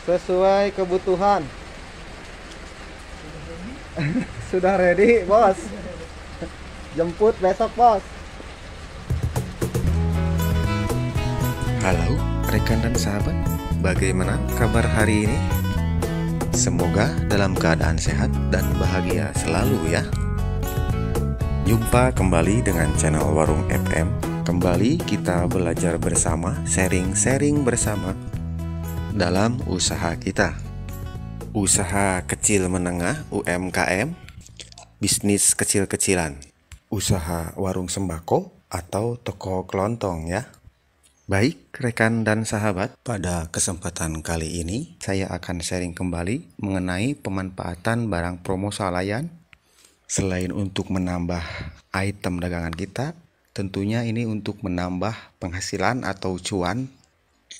sesuai kebutuhan. Sudah ready, bos. Jemput besok, bos. Halo rekan dan sahabat, bagaimana kabar hari ini? Semoga dalam keadaan sehat dan bahagia selalu ya. Jumpa kembali dengan channel Warung FM. Kembali kita belajar bersama, sharing-sharing bersama dalam usaha kita. Usaha kecil menengah UMKM, bisnis kecil-kecilan, usaha warung sembako atau toko kelontong ya. Baik rekan dan sahabat, pada kesempatan kali ini saya akan sharing kembali mengenai pemanfaatan barang promo swalayan. Selain untuk menambah item dagangan kita, tentunya ini untuk menambah penghasilan atau cuan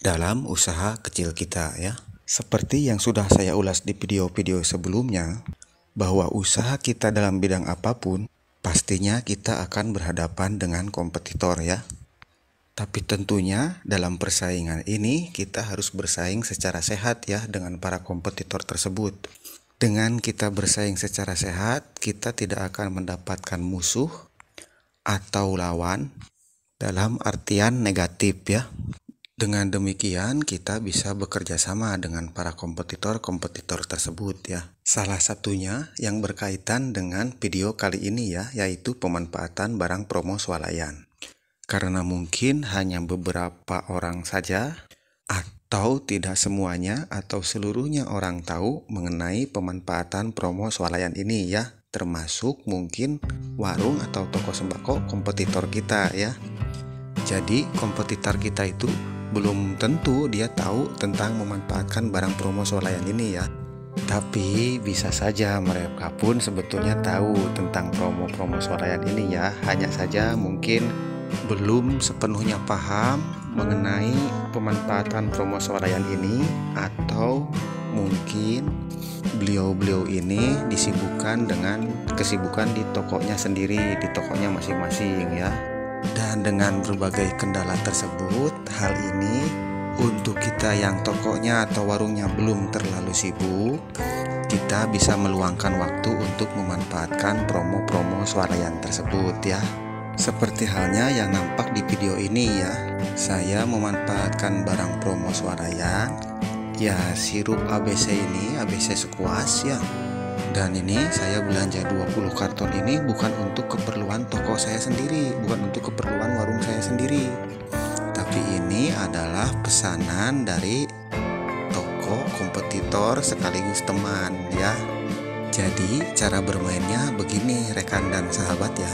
dalam usaha kecil kita ya. Seperti yang sudah saya ulas di video-video sebelumnya, bahwa usaha kita dalam bidang apapun, pastinya kita akan berhadapan dengan kompetitor ya. Tapi tentunya dalam persaingan ini kita harus bersaing secara sehat ya dengan para kompetitor tersebut. Dengan kita bersaing secara sehat, kita tidak akan mendapatkan musuh atau lawan dalam artian negatif ya. Dengan demikian kita bisa bekerja sama dengan para kompetitor-kompetitor tersebut ya. Salah satunya yang berkaitan dengan video kali ini ya, yaitu pemanfaatan barang promo swalayan. Karena mungkin hanya beberapa orang saja atau tidak semuanya atau seluruhnya orang tahu mengenai pemanfaatan promo swalayan ini ya, termasuk mungkin warung atau toko sembako kompetitor kita ya. Jadi kompetitor kita itu belum tentu dia tahu tentang memanfaatkan barang promo swalayan ini ya. Tapi bisa saja mereka pun sebetulnya tahu tentang promo-promo swalayan ini ya. Hanya saja mungkin belum sepenuhnya paham mengenai pemanfaatan promo swalayan ini, atau mungkin beliau-beliau ini disibukkan dengan kesibukan di tokonya sendiri, di tokonya masing-masing ya. Dan dengan berbagai kendala tersebut, hal ini untuk kita yang tokonya atau warungnya belum terlalu sibuk, kita bisa meluangkan waktu untuk memanfaatkan promo-promo swalayan tersebut ya. Seperti halnya yang nampak di video ini ya, saya memanfaatkan barang promo swalayan ya, sirup ABC ini, ABC Sekuas ya. Dan ini saya belanja 20 karton ini bukan untuk keperluan toko saya sendiri, bukan untuk keperluan warung saya sendiri, tapi ini adalah pesanan dari toko kompetitor sekaligus teman ya. Jadi cara bermainnya begini rekan dan sahabat ya.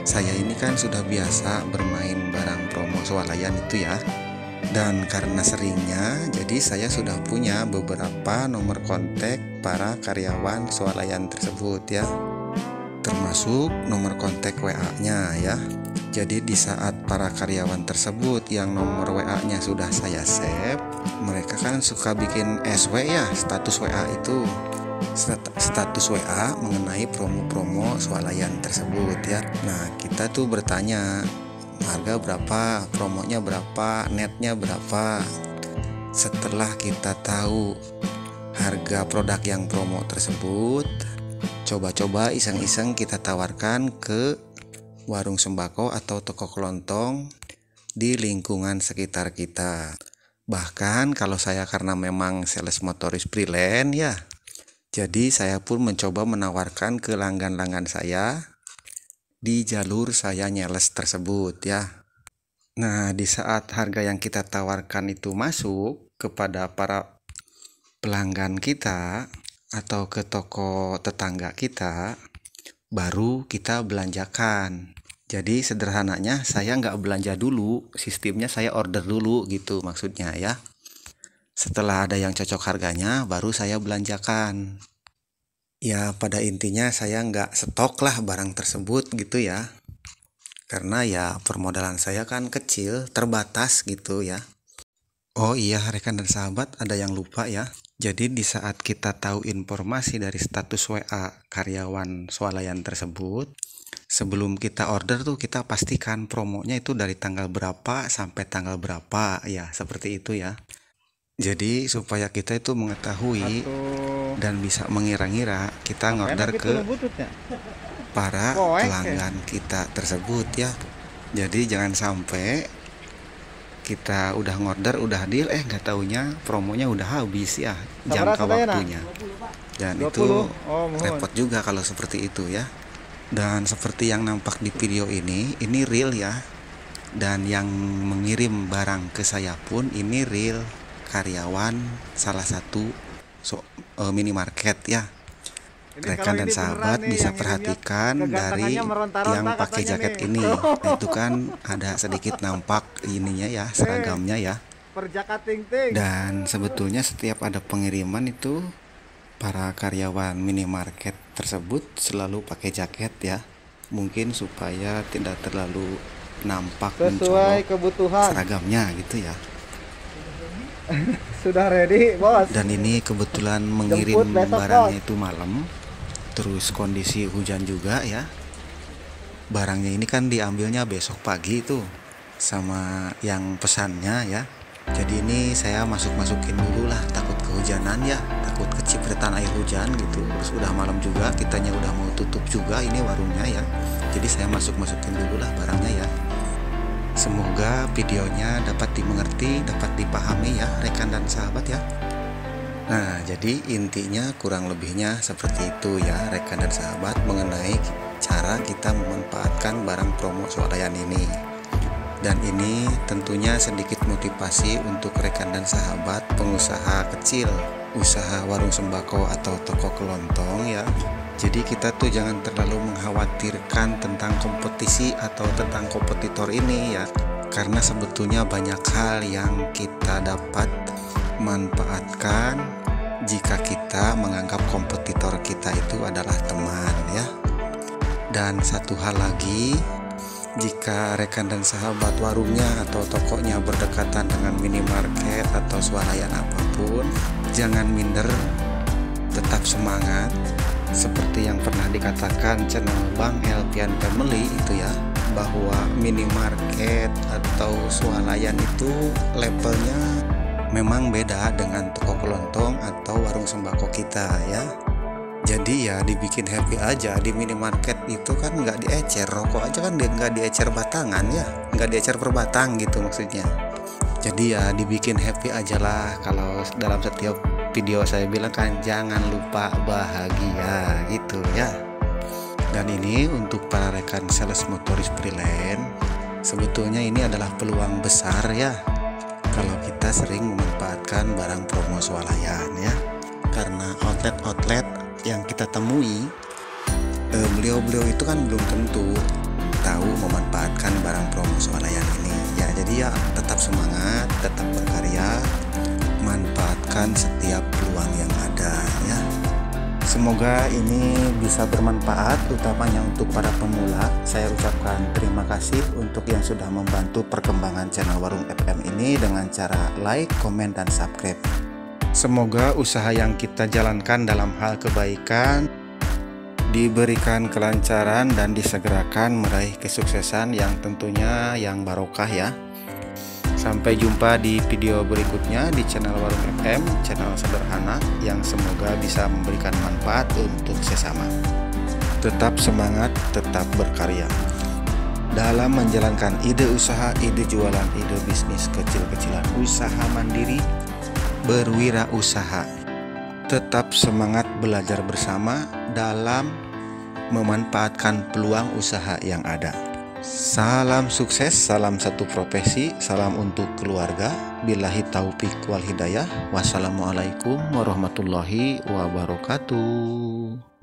Saya ini kan sudah biasa bermain barang promo swalayan itu ya. Dan karena seringnya, jadi saya sudah punya beberapa nomor kontak para karyawan swalayan tersebut ya. Termasuk nomor kontak WA-nya ya. Jadi di saat para karyawan tersebut yang nomor WA-nya sudah saya save, mereka kan suka bikin SW ya, status WA itu. Status WA mengenai promo-promo swalayan tersebut ya. Nah kita tuh bertanya harga berapa, promonya berapa, netnya berapa. Setelah kita tahu harga produk yang promo tersebut, coba-coba iseng-iseng kita tawarkan ke warung sembako atau toko kelontong di lingkungan sekitar kita. Bahkan kalau saya karena memang sales motoris freelance ya, jadi saya pun mencoba menawarkan ke langgan-langgan saya di jalur saya nyales tersebut ya. Nah di saat harga yang kita tawarkan itu masuk kepada para pelanggan kita atau ke toko tetangga kita, baru kita belanjakan. Jadi sederhananya saya nggak belanja dulu, sistemnya saya order dulu gitu maksudnya ya. Setelah ada yang cocok harganya, baru saya belanjakan. Ya pada intinya saya nggak stok lah barang tersebut gitu ya. Karena ya permodalan saya kan kecil, terbatas gitu ya. Oh iya rekan dan sahabat, ada yang lupa ya. Jadi di saat kita tahu informasi dari status WA karyawan swalayan tersebut, sebelum kita order tuh kita pastikan promonya itu dari tanggal berapa sampai tanggal berapa ya, seperti itu ya. Jadi supaya kita itu mengetahui Atuh. dan bisa mengira-ngira, kita ngorder Enak ke gitu bututnya. para Poek, pelanggan kita tersebut ya. Jadi jangan sampai kita udah ngorder, udah deal, nggak taunya promonya udah habis ya, jangka waktunya. Dan 20. itu Oh, mohon. repot juga kalau seperti itu ya. Dan seperti yang nampak di video ini real ya. Dan yang mengirim barang ke saya pun ini real karyawan salah satu minimarket ya. Rekan dan sahabat bisa perhatikan dari yang pakai jaket ini. Nah, itu kan ada sedikit nampak ininya ya, seragamnya ya. Dan sebetulnya setiap ada pengiriman itu para karyawan minimarket tersebut selalu pakai jaket ya. Mungkin supaya tidak terlalu nampak Sesuai kebutuhan. seragamnya gitu ya. Sudah ready, Bos? Dan ini kebetulan mengirim Jemput besok, barangnya Bos. itu malam. Terus kondisi hujan juga ya. Barangnya ini kan diambilnya besok pagi tuh sama yang pesannya ya. Jadi ini saya masukin dulu lah, takut kehujanan ya, takut kecipratan air hujan gitu. Terus udah malam juga, kitanya udah mau tutup juga ini warungnya ya. Jadi saya masukin dulu lah barangnya ya. Semoga videonya dapat dimengerti, dapat dipahami ya rekan dan sahabat ya. Nah, jadi intinya kurang lebihnya seperti itu ya rekan dan sahabat, mengenai cara kita memanfaatkan barang promo swalayan ini. Dan ini tentunya sedikit motivasi untuk rekan dan sahabat pengusaha kecil, usaha warung sembako atau toko kelontong ya. Jadi kita tuh jangan terlalu mengkhawatirkan tentang kompetisi atau tentang kompetitor ini ya. Karena sebetulnya banyak hal yang kita dapat manfaatkan jika kita menganggap kompetitor kita itu adalah teman ya. Dan satu hal lagi, jika rekan dan sahabat warungnya atau tokonya berdekatan dengan minimarket atau swalayan apapun, jangan minder, tetap semangat. Seperti yang pernah dikatakan channel Bang Elpian Family itu ya, bahwa minimarket atau swalayan itu levelnya memang beda dengan toko kelontong atau warung sembako kita ya. Jadi ya dibikin happy aja. Di minimarket itu kan nggak diecer, rokok aja kan nggak diecer batangan ya, nggak diecer per batang gitu maksudnya. Jadi ya dibikin happy aja lah. Kalau dalam setiap video saya bilang kan jangan lupa bahagia gitu ya. Dan ini untuk para rekan sales motoris freelance, sebetulnya ini adalah peluang besar ya kalau kita sering memanfaatkan barang promo swalayan ya. Karena outlet-outlet yang kita temui, beliau-beliau itu kan belum tentu tahu memanfaatkan barang promo swalayan ini ya. Jadi ya tetap semangat, tetap berkarya, manfaatkan setiap peluang yang ada ya. Semoga ini bisa bermanfaat, utamanya untuk para pemula. Saya ucapkan terima kasih untuk yang sudah membantu perkembangan channel Warung FM ini dengan cara like, komen, dan subscribe. Semoga usaha yang kita jalankan dalam hal kebaikan diberikan kelancaran dan disegerakan meraih kesuksesan yang tentunya yang barokah ya. Sampai jumpa di video berikutnya di channel Warung FM, channel sederhana yang semoga bisa memberikan manfaat untuk sesama. Tetap semangat, tetap berkarya dalam menjalankan ide usaha, ide jualan, ide bisnis kecil-kecilan, usaha mandiri, berwirausaha. Tetap semangat belajar bersama dalam memanfaatkan peluang usaha yang ada. Salam sukses, salam satu profesi, salam untuk keluarga. Billahi taufik wal hidayah. Wassalamualaikum warahmatullahi wabarakatuh.